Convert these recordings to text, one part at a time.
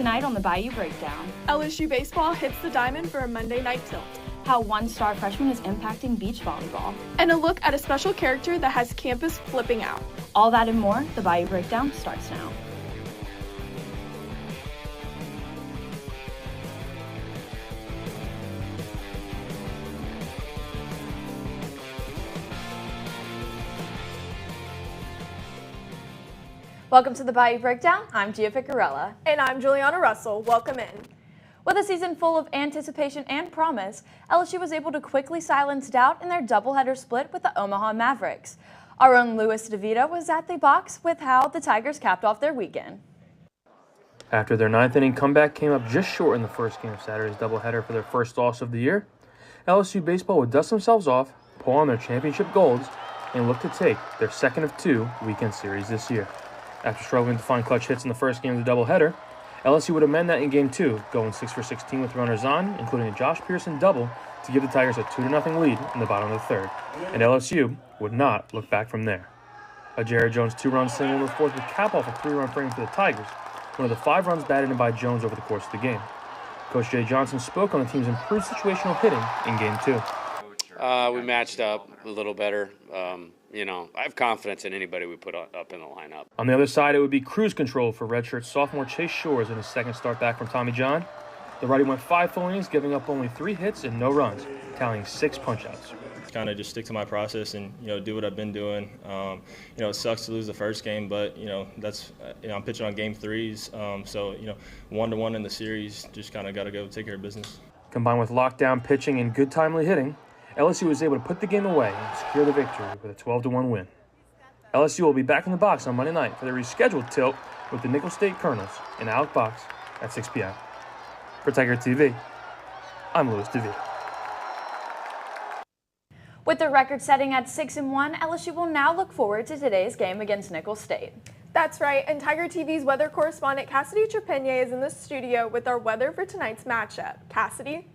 Tonight on the Bayou Breakdown. LSU Baseball hits the diamond for a Monday night tilt. How one-star freshman is impacting beach volleyball. And a look at a special character that has campus flipping out. All that and more, the Bayou Breakdown starts now. Welcome to the Bayou Breakdown. I'm Gia Ficarella. And I'm Juliana Russell. Welcome in. With a season full of anticipation and promise, LSU was able to quickly silence doubt in their doubleheader split with the Omaha Mavericks. Our own Louis DeVito was at the box with how the Tigers capped off their weekend. After their ninth-inning comeback came up just short in the first game of Saturday's doubleheader for their first loss of the year, LSU Baseball would dust themselves off, pull on their championship golds, and look to take their second of two weekend series this year. After struggling to find clutch hits in the first game of the doubleheader, LSU would amend that in Game 2, going 6 for 16 with runners on, including a Josh Pearson double to give the Tigers a 2-0 lead in the bottom of the third, and LSU would not look back from there. A Jared Jones 2-run single in the fourth would cap off a 3-run frame for the Tigers, one of the 5 runs batted in by Jones over the course of the game. Coach Jay Johnson spoke on the team's improved situational hitting in Game 2. We matched up a little better. I have confidence in anybody we put up in the lineup. On the other side, it would be cruise control for redshirt sophomore Chase Shores in his second start back from Tommy John. The righty went 5 full innings, giving up only 3 hits and no runs, tallying 6 punchouts. Kind of just stick to my process and do what I've been doing. It sucks to lose the first game, but that's I'm pitching on game 3s, so 1-1 in the series. Just kind of got to go take care of business. Combined with lockdown pitching and good timely hitting, LSU was able to put the game away and secure the victory with a 12-1 win. LSU will be back in the box on Monday night for the rescheduled tilt with the Nicholls State Colonels in Alec Box at 6 p.m. For Tiger TV, I'm Louis DeVito. With the record setting at 6-1, LSU will now look forward to today's game against Nicholls State. That's right, and Tiger TV's weather correspondent Cassidy Trepanier is in the studio with our weather for tonight's matchup. Cassidy?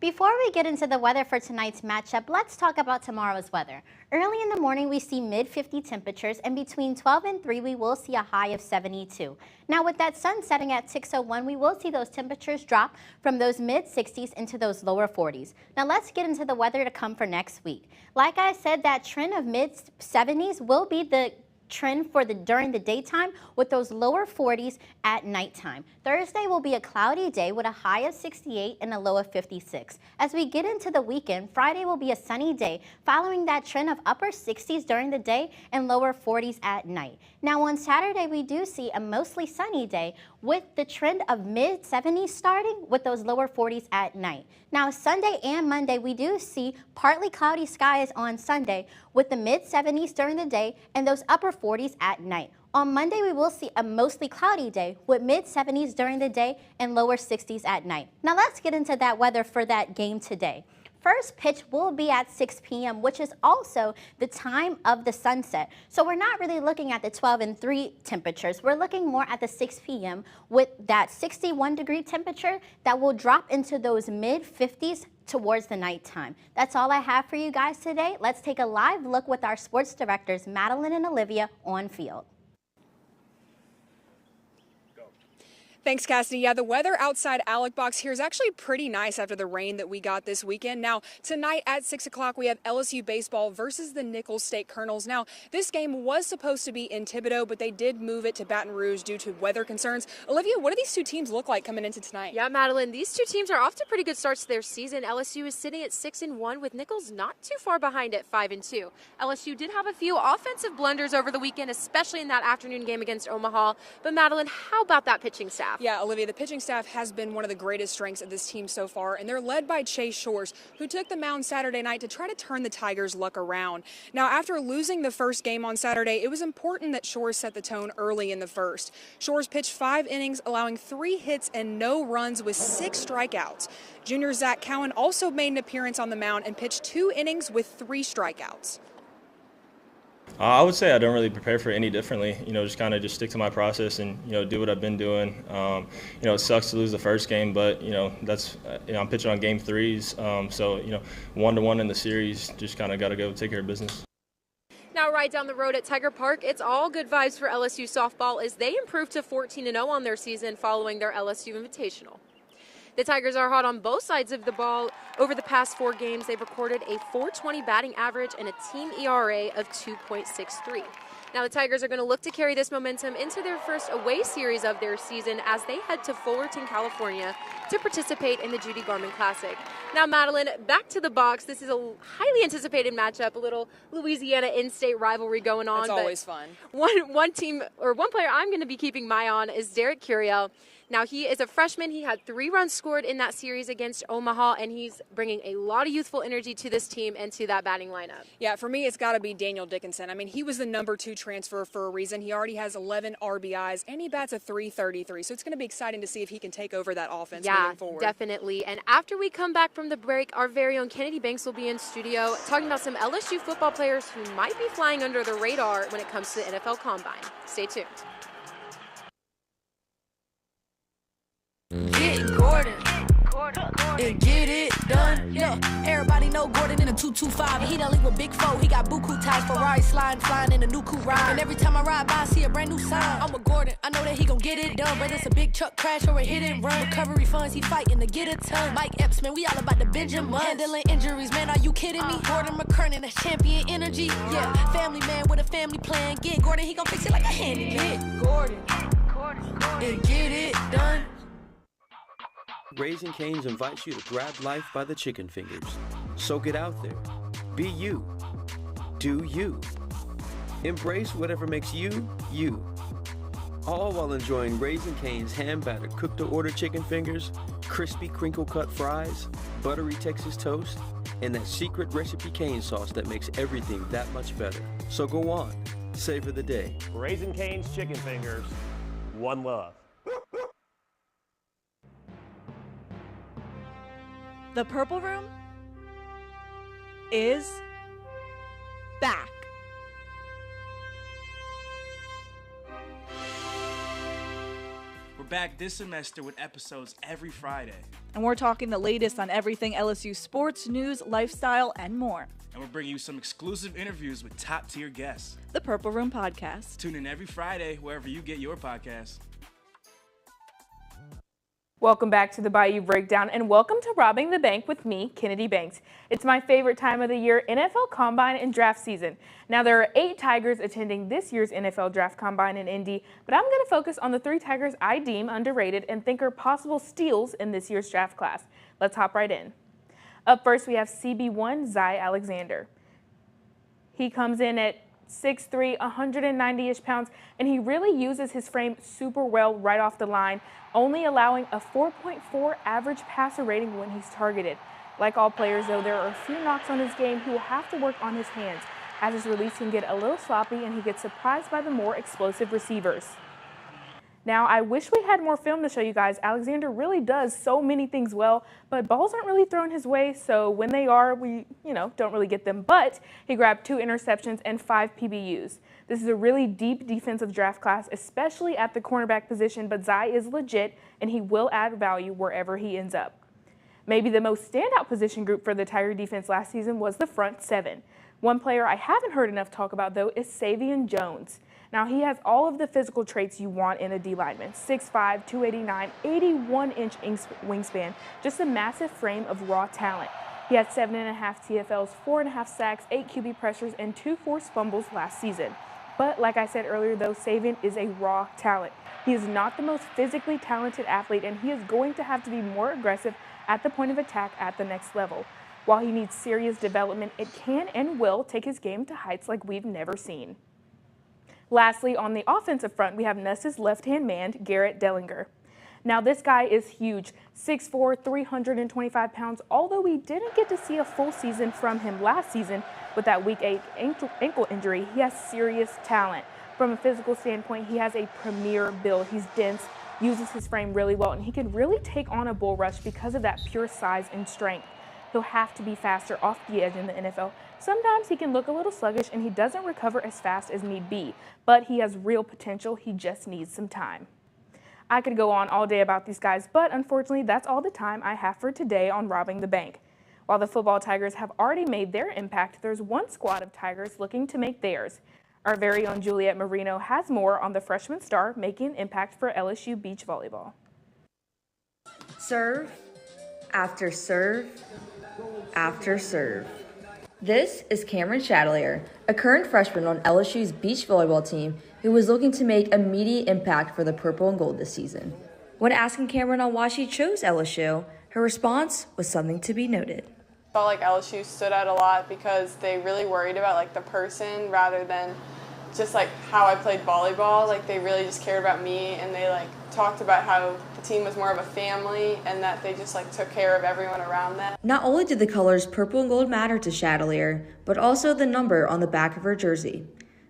Before we get into the weather for tonight's matchup, let's talk about tomorrow's weather. Early in the morning, we see mid-50 temperatures, and between 12 and 3, we will see a high of 72. Now, with that sun setting at 6:01, we will see those temperatures drop from those mid-60s into those lower 40s. Now, let's get into the weather to come for next week. Like I said, that trend of mid-70s will be the trend for during the daytime with those lower 40s at nighttime. Thursday will be a cloudy day with a high of 68 and a low of 56. As we get into the weekend, Friday will be a sunny day following that trend of upper 60s during the day and lower 40s at night. Now on Saturday, we do see a mostly sunny day with the trend of mid-70s starting with those lower 40s at night. Now Sunday and Monday, we do see partly cloudy skies on Sunday with the mid-70s during the day and those upper 40s at night. On Monday, we will see a mostly cloudy day with mid-70s during the day and lower 60s at night. Now let's get into that weather for that game today. First pitch will be at 6 p.m., which is also the time of the sunset. So we're not really looking at the 12 and 3 temperatures. We're looking more at the 6 p.m. with that 61-degree temperature that will drop into those mid-50s towards the nighttime. That's all I have for you guys today. Let's take a live look with our sports directors, Madeline and Olivia, on field. Thanks, Cassidy. Yeah, the weather outside Alec Box here is actually pretty nice after the rain that we got this weekend. Now, tonight at 6 o'clock, we have LSU Baseball versus the Nicholls State Colonels. Now, this game was supposed to be in Thibodaux, but they did move it to Baton Rouge due to weather concerns. Olivia, what do these two teams look like coming into tonight? Yeah, Madeline, these two teams are off to pretty good starts to their season. LSU is sitting at 6-1 with Nicholls not too far behind at 5-2. LSU did have a few offensive blunders over the weekend, especially in that afternoon game against Omaha. But Madeline, how about that pitching staff? Yeah, Olivia, the pitching staff has been one of the greatest strengths of this team so far, and they're led by Chase Shores, who took the mound Saturday night to try to turn the Tigers' luck around. Now, after losing the first game on Saturday, it was important that Shores set the tone early in the first. Shores pitched 5 innings, allowing 3 hits and no runs with 6 strikeouts. Junior Zach Cowan also made an appearance on the mound and pitched 2 innings with 3 strikeouts. I would say I don't really prepare for it any differently. Just kind of just stick to my process and do what I've been doing. It sucks to lose the first game, but that's I'm pitching on game 3s, so 1-1 in the series. Just kind of got to go take care of business. Now, ride down the road at Tiger Park, it's all good vibes for LSU softball as they improved to 14-0 on their season following their LSU Invitational. The Tigers are hot on both sides of the ball. Over the past 4 games, they've recorded a .420 batting average and a team ERA of 2.63. Now the Tigers are going to look to carry this momentum into their first away series of their season as they head to Fullerton, California to participate in the Judy Garman Classic. Now Madeline, back to the box. This is a highly anticipated matchup, a little Louisiana in-state rivalry going on. It's always fun. One player I'm going to be keeping my eye on is Derek Curiel. Now, he is a freshman. He had 3 runs scored in that series against Omaha, and he's bringing a lot of youthful energy to this team and to that batting lineup. Yeah, for me, it's got to be Daniel Dickinson. I mean, he was the number 2 transfer for a reason. He already has 11 RBIs, and he bats a .333. So it's going to be exciting to see if he can take over that offense moving forward. Yeah, definitely. And after we come back from the break, our very own Kennedy Banks will be in studio talking about some LSU football players who might be flying under the radar when it comes to the NFL Combine. Stay tuned. Get Gordon and get it done. Yeah, everybody know Gordon in a 225. And he done leave with Big 4. He got buku ties, Ferrari sliding, flying in a new coupe ride. And every time I ride by, I see a brand new sign. I'm a Gordon, I know that he gon' get it done. Whether it's a big truck crash or a hit and run, recovery funds, he fighting to get a ton. Mike Epps, man, we all about the Benjamin. Handling injuries, man, are you kidding me? Gordon McKernan, that's champion energy. Yeah, family man with a family plan. Get Gordon, he gon' fix it like a handyman. Get Gordon and get it done. Raising Cane's invites you to grab life by the chicken fingers. So get out there. Be you. Do you. Embrace whatever makes you, you. All while enjoying Raising Cane's hand-battered cooked-to-order chicken fingers, crispy crinkle-cut fries, buttery Texas toast, and that secret recipe cane sauce that makes everything that much better. So go on. Savor the day. Raising Cane's chicken fingers. One love. The Purple Room is back. We're back this semester with episodes every Friday. And we're talking the latest on everything LSU sports, news, lifestyle, and more. And we're bringing you some exclusive interviews with top-tier guests. The Purple Room Podcast. Tune in every Friday wherever you get your podcasts. Welcome back to the Bayou Breakdown, and welcome to Robbing the Bank with me, Kennedy Banks. It's my favorite time of the year, NFL Combine and draft season. Now, there are 8 Tigers attending this year's NFL Draft Combine in Indy, but I'm going to focus on the 3 Tigers I deem underrated and think are possible steals in this year's draft class. Let's hop right in. Up first, we have CB1 Zy Alexander. He comes in at 6'3", 190-ish pounds, and he really uses his frame super well right off the line, only allowing a 4.4 average passer rating when he's targeted. Like all players, though, there are a few knocks on his game. He will have to work on his hands, as his release can get a little sloppy and he gets surprised by the more explosive receivers. Now, I wish we had more film to show you guys. Alexander really does so many things well, but balls aren't really thrown his way, so when they are, we, don't really get them. But he grabbed 2 interceptions and 5 PBUs. This is a really deep defensive draft class, especially at the cornerback position, but Zy is legit, and he will add value wherever he ends up. Maybe the most standout position group for the Tiger defense last season was the front 7. One player I haven't heard enough talk about, though, is Savion Jones. Now, he has all of the physical traits you want in a D lineman. 6'5", 289, 81-inch wingspan, just a massive frame of raw talent. He had 7.5 TFLs, 4.5 sacks, 8 QB pressures, and 2 forced fumbles last season. But like I said earlier, though, Savion is a raw talent. He is not the most physically talented athlete, and he is going to have to be more aggressive at the point of attack at the next level. While he needs serious development, it can and will take his game to heights like we've never seen. Lastly, on the offensive front, we have Nuss's left-hand man, Garrett Dellinger. Now, this guy is huge, 6'4", 325 pounds, although we didn't get to see a full season from him last season with that Week 8 ankle injury. He has serious talent. From a physical standpoint, he has a premier build. He's dense, uses his frame really well, and he can really take on a bull rush because of that pure size and strength. He'll have to be faster off the edge in the NFL. Sometimes he can look a little sluggish and he doesn't recover as fast as need be, but he has real potential. He just needs some time. I could go on all day about these guys, but unfortunately that's all the time I have for today on Robbing the Bank. While the football Tigers have already made their impact, there's one squad of Tigers looking to make theirs. Our very own Juliet Marino has more on the freshman star making an impact for LSU beach volleyball. Serve after serve after serve. This is Cameron Chatelier, a current freshman on LSU's beach volleyball team who was looking to make immediate impact for the purple and gold this season. When asking Cameron on why she chose LSU, her response was something to be noted. I felt like LSU stood out a lot because they really worried about like the person rather than just like how I played volleyball. Like they really just cared about me, and they like talked about how the team was more of a family and that they just like took care of everyone around them. Not only did the colors purple and gold matter to Chatelier, but also the number on the back of her jersey.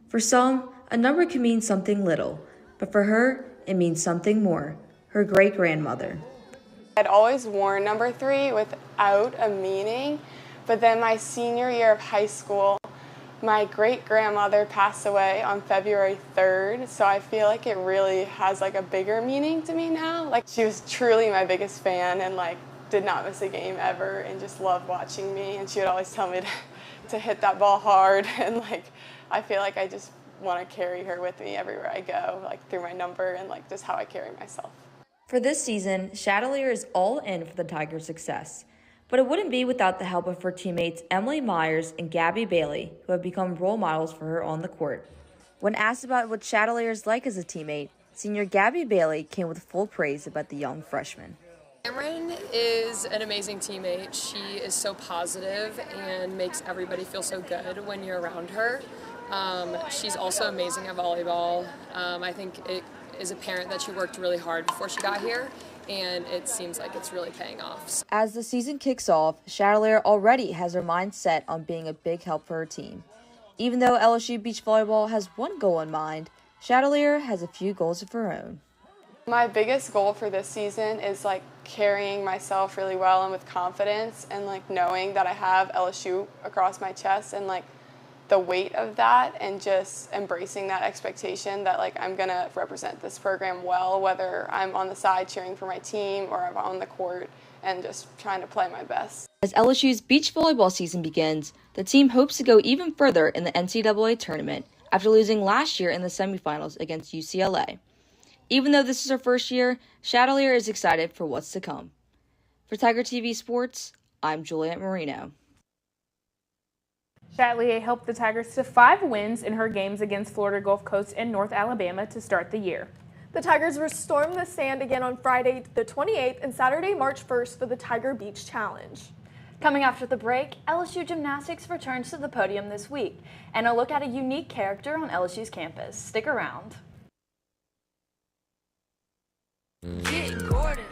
For some, a number can mean something little, but for her, it means something more. Her great-grandmother. I'd always worn number 3 without a meaning, but then my senior year of high school, my great-grandmother passed away on February 3rd, so I feel like it really has like a bigger meaning to me now. Like she was truly my biggest fan and like did not miss a game ever and just loved watching me, and she would always tell me to hit that ball hard, and like I feel like I just want to carry her with me everywhere I go, like through my number and like just how I carry myself. For this season, Chatelier is all in for the Tigers' success, but it wouldn't be without the help of her teammates Emily Myers and Gabby Bailey, who have become role models for her on the court. When asked about what Chatelier is like as a teammate, senior Gabby Bailey came with full praise about the young freshman. Cameron is an amazing teammate. She is so positive and makes everybody feel so good when you're around her. She's also amazing at volleyball. I think it is apparent that she worked really hard before she got here, and it seems like it's really paying off. As the season kicks off, Chatelier already has her mind set on being a big help for her team. Even though LSU beach volleyball has one goal in mind, Chatelier has a few goals of her own. My biggest goal for this season is like carrying myself really well and with confidence, and like knowing that I have LSU across my chest and like the weight of that, and just embracing that expectation that like I'm gonna represent this program well, whether I'm on the side cheering for my team or I'm on the court, and just trying to play my best. As LSU's beach volleyball season begins, the team hopes to go even further in the NCAA tournament after losing last year in the semifinals against UCLA. Even though this is her first year, Chatelier is excited for what's to come. For Tiger TV Sports, I'm Juliet Marino. Chatelier helped the Tigers to 5 wins in her games against Florida Gulf Coast and North Alabama to start the year. The Tigers will storm the sand again on Friday the 28th and Saturday, March 1st for the Tiger Beach Challenge. Coming after the break, LSU Gymnastics returns to the podium this week, and a look at a unique character on LSU's campus. Stick around. Get Gordon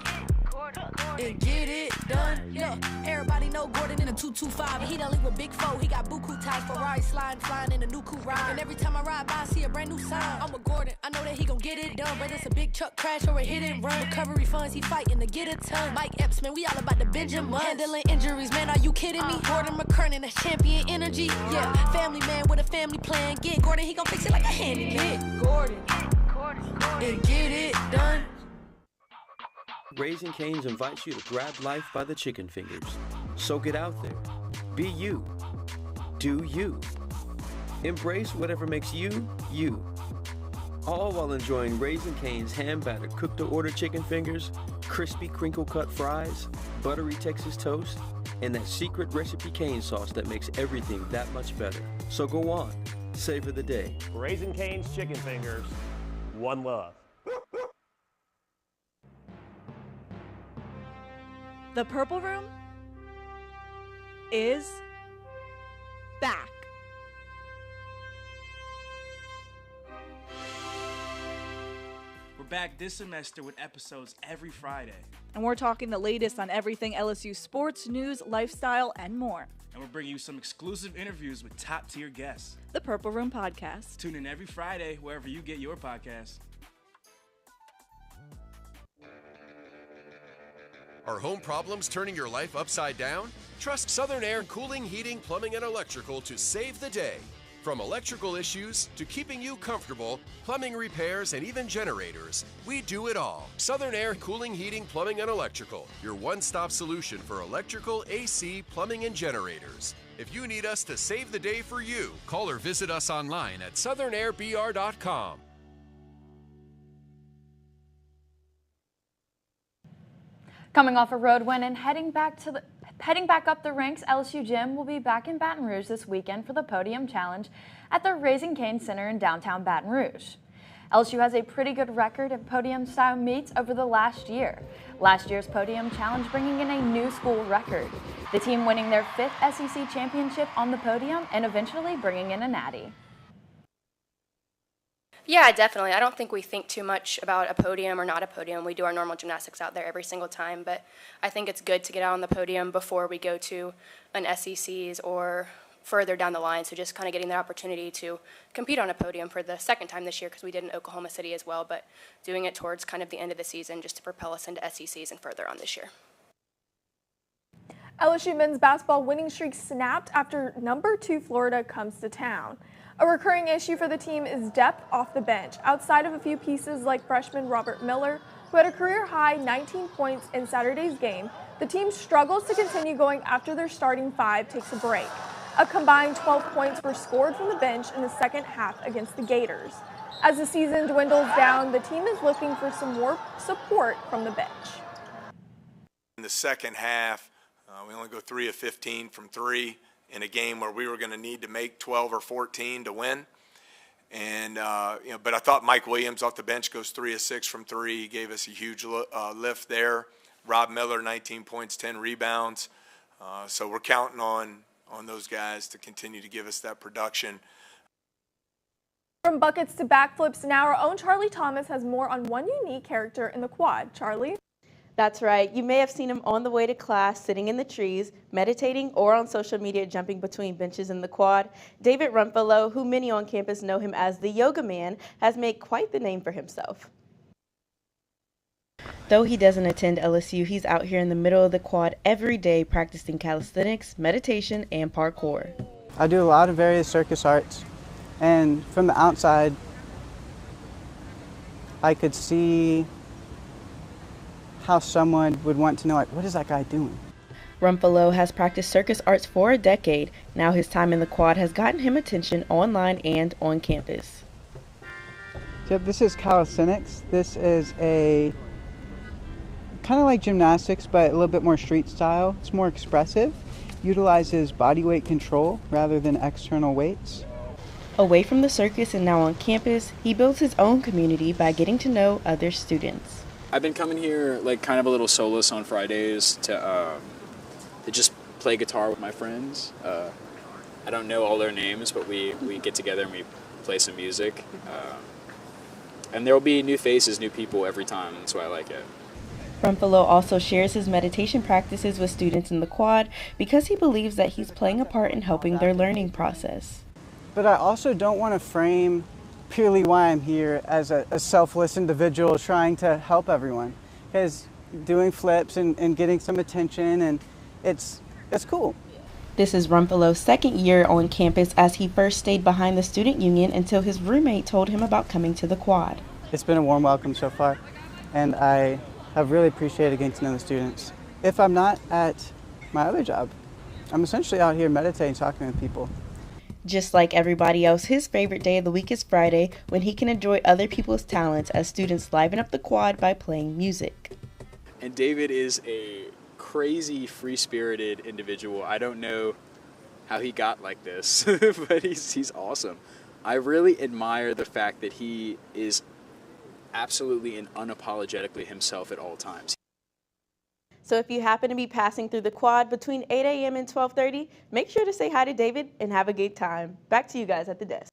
and get it done. Yeah, everybody know Gordon in a 225. He done link with Big Foe. He got buku ties, Ferrari sliding, flying in a new coupe ride. And every time I ride by, I see a brand new sign. I'm a Gordon. I know that he gon' get it done. Whether it's a big truck crash or a hit and run, recovery funds, he fighting to get a ton. Mike Epps, man, we all about the Benjamin. Handling injuries, man, are you kidding me? Gordon McKernan, that's champion energy. Yeah, family man with a family plan. Get Gordon, he gon' fix it like a handyman. Get Gordon and get it done. Raising Cane's invites you to grab life by the chicken fingers. So get out there. Be you. Do you. Embrace whatever makes you, you. All while enjoying Raising Cane's hand-battered cooked-to-order chicken fingers, crispy crinkle-cut fries, buttery Texas toast, and that secret recipe cane sauce that makes everything that much better. So go on. Savor the day. Raising Cane's chicken fingers. One love. The Purple Room is back. We're back this semester with episodes every Friday. And we're talking the latest on everything LSU sports, news, lifestyle, and more. And we're bringing you some exclusive interviews with top-tier guests. The Purple Room Podcast. Tune in every Friday wherever you get your podcasts. Are home problems turning your life upside down? Trust Southern Air Cooling, Heating, Plumbing, and Electrical to save the day. From electrical issues to keeping you comfortable, plumbing repairs, and even generators, we do it all. Southern Air Cooling, Heating, Plumbing, and Electrical, your one-stop solution for electrical, AC, plumbing, and generators. If you need us to save the day for you, call or visit us online at southernairbr.com. Coming off a road win and heading back up the ranks, LSU Gym will be back in Baton Rouge this weekend for the Podium Challenge at the Raising Cane Center in downtown Baton Rouge. LSU has a pretty good record of podium-style meets over the last year. Last year's Podium Challenge bringing in a new school record, the team winning their 5th SEC championship on the podium and eventually bringing in a natty. Yeah, definitely. I don't think we think too much about a podium or not a podium. We do our normal gymnastics out there every single time, but I think it's good to get out on the podium before we go to an SEC's or further down the line, so just kind of getting the opportunity to compete on a podium for the second time this year, because we did in Oklahoma City as well, but doing it towards kind of the end of the season just to propel us into SEC's and further on this year. LSU men's basketball winning streak snapped after number 2 Florida comes to town. A recurring issue for the team is depth off the bench. Outside of a few pieces like freshman Robert Miller, who had a career-high 19 points in Saturday's game, the team struggles to continue going after their starting 5 takes a break. A combined 12 points were scored from the bench in the second half against the Gators. As the season dwindles down, the team is looking for some more support from the bench. In the second half, we only go 3 of 15 from 3 in a game where we were going to need to make 12 or 14 to win. And but I thought Mike Williams off the bench goes 3 of 6 from 3. He gave us a huge lift there. Rob Miller, 19 points, 10 rebounds. So we're counting on those guys to continue to give us that production. From buckets to backflips, now our own Charlie Thomas has more on one unique character in the quad. Charlie? That's right. You may have seen him on the way to class, sitting in the trees, meditating, or on social media jumping between benches in the quad. David Rumpelo, who many on campus know him as the Yoga Man, has made quite the name for himself. Though he doesn't attend LSU, he's out here in the middle of the quad every day practicing calisthenics, meditation, and parkour. I do a lot of various circus arts, and from the outside, I could see how someone would want to know, like, what is that guy doing? Rumpelo has practiced circus arts for a decade. Now his time in the quad has gotten him attention online and on campus. Yep, this is calisthenics. This is a kind of like gymnastics, but a little bit more street style. It's more expressive, utilizes body weight control rather than external weights. Away from the circus and now on campus, he builds his own community by getting to know other students. I've been coming here like kind of a little soloist on Fridays to just play guitar with my friends. I don't know all their names, but we get together and we play some music. And there will be new faces, new people every time. That's why I like it. Rumpelo also shares his meditation practices with students in the quad because he believes that he's playing a part in helping their learning process. But I also don't want to frame purely why I'm here as a selfless individual trying to help everyone, because doing flips and getting some attention, and it's cool. This is Rumpelo's second year on campus, as he first stayed behind the student union until his roommate told him about coming to the quad. It's been a warm welcome so far, and I have really appreciated getting to know the students. If I'm not at my other job, I'm essentially out here meditating, talking with people. Just like everybody else, his favorite day of the week is Friday, when he can enjoy other people's talents as students liven up the quad by playing music. And David is a crazy, free-spirited individual. I don't know how he got like this, but he's awesome. I really admire the fact that he is absolutely and unapologetically himself at all times. So if you happen to be passing through the quad between 8 a.m. and 12:30, make sure to say hi to David and have a good time. Back to you guys at the desk.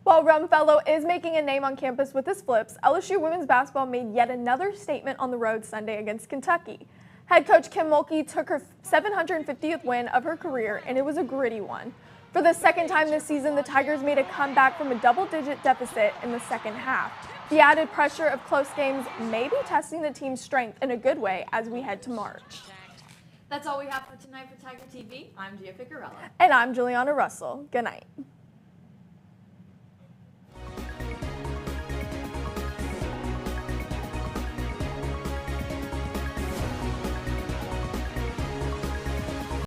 While Rumpelo is making a name on campus with his flips, LSU women's basketball made yet another statement on the road Sunday against Kentucky. Head coach Kim Mulkey took her 750th win of her career, and it was a gritty one. For the second time this season, the Tigers made a comeback from a double-digit deficit in the second half. The added pressure of close games may be testing the team's strength in a good way as we head to March. That's all we have for tonight for Tiger TV. I'm Gia Ficarella. And I'm Juliana Russell. Good night.